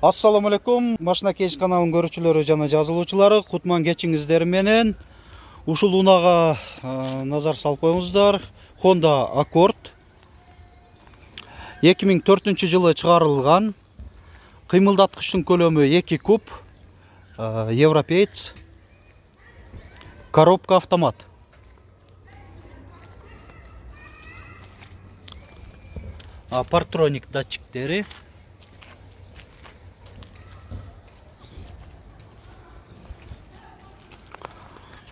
Assalamu алейкум. Машина кеш каналын көрүүчүлөрү жана жазылуучулары, кутман кечиңиздер менен. Ушул унага назар салып коюңуздар. Honda Accord 2004 жылы чыгарылган. Кыймылдаткычтын көлөмү 2 куб. Европеец. Коробка автомат. Парктроник датчиктери.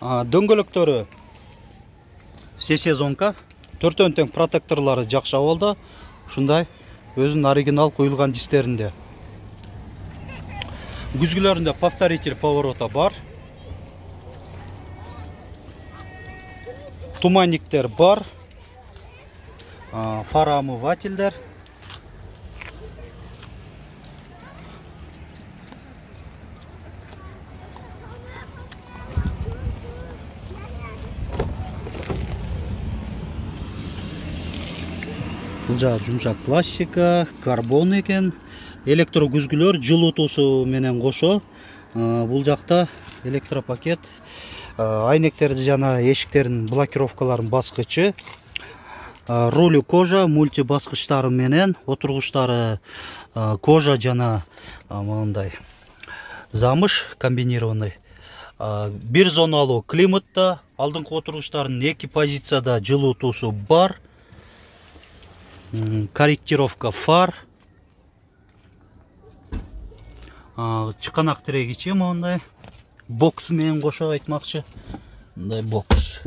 Дөңгөлөктөрү сезонка, 4 тең протекторлары жакшы болду. Ушундай өзүнүн оригинал куюлган дистеринде. Күзгүлөрүндө повторитель поворота бар. Туманниктер бар. Фара омывательдер. Жумшак пластика, карбон экен. Электро күзгүлөр жылытуусу менен кошо. Бул жакта электропакет, айнектерди жана эшиктердин блокировкаларын баскычы. Рулю кожа, мульти баскычтары менен, отургучтары кожа жана мындай замыш комбинированный. Бир зоналуу климатта, алдыңкы отургучтардын 2 позицияда жылытуусу бар. Корректировка фар. Чыканак тирегичи мындай бокс менен кошо айтмакчы. Мындай бокс.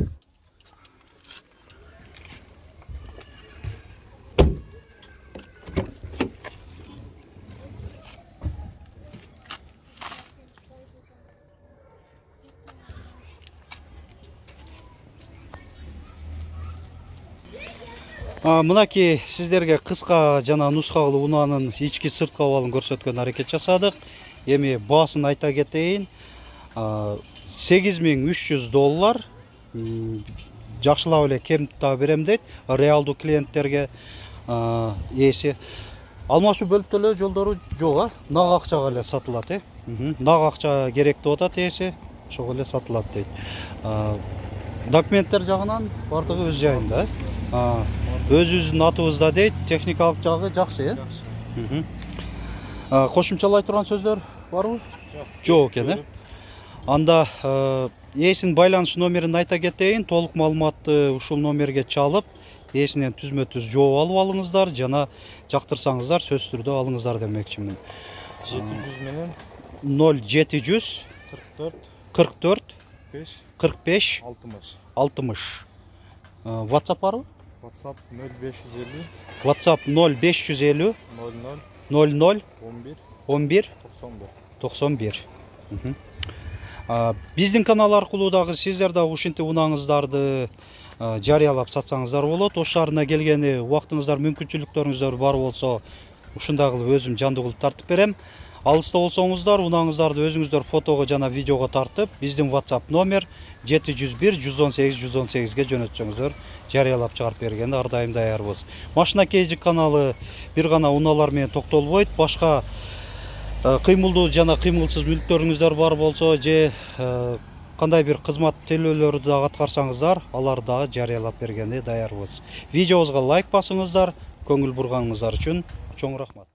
Мынаки сиздерге кыска жана нускалуу унаанын ички сырткы абалын көрсөткөн аракет жасадык. Эми баасын айта кетейин. $8300. Жакшылап эле кем да берем дейт. Реалдуу клиенттерге ээси. Алмашуу бөлүп төлөө жолдору жок, нак акчага эле сатылат, Нак акча керек деп атат ээси. Ошого эле сатылат дейт. Документтер жагынан бардыгы өз жайында, Өзүбүздүн атыбызда дейт, техникалык жагы жакшы, Кошумчалай турган сөздөр барбы? Жок экен, Анда ээсинин байланыш номерин айта кетейин, толук маалыматты ушул номерге чалып, ээсинен түзмө-түз жооп алып алыңыздар, жана жактырсаңыздар сөзсүз түрдө алыңыздар демекчимин. 700 менен 0700 44 45 60. WhatsApp барбы? WhatsApp 0550 WhatsApp 0550 00 11 91. Биздин канал аркылуу дагы сиздер да ушинтип унааңыздарды жарыялап сатсаңыздар болот. Ош шаарына келгени убактыңыздар, мүмкүнчүлүктөрүңүздөр бар болсо, ушундай кылып өзүм жандуу кылып тартып берем. Алыста болсоңуздар, унааңыздарды өзүңүздөр фотого жана видеого тартып, биздин WhatsApp номер 701 118 118ге жөнөтсөңүздөр, жарыялап чыгарып бергенде ар дайым даярбыз. Машина кейжик каналы бир гана унаалар менен токтолбойт, башка кыймылдуу жана кыймылсыз мүлктөрүңүздөр бар болсо, же кандай бир кызмат төлөөлөрү да аткарсаңыздар, аларды дагы жарыялап бергенде даярбыз. Видеобузга лайк басыңыздар, көңүл бурганыңыздар үчүн чоң рахмат.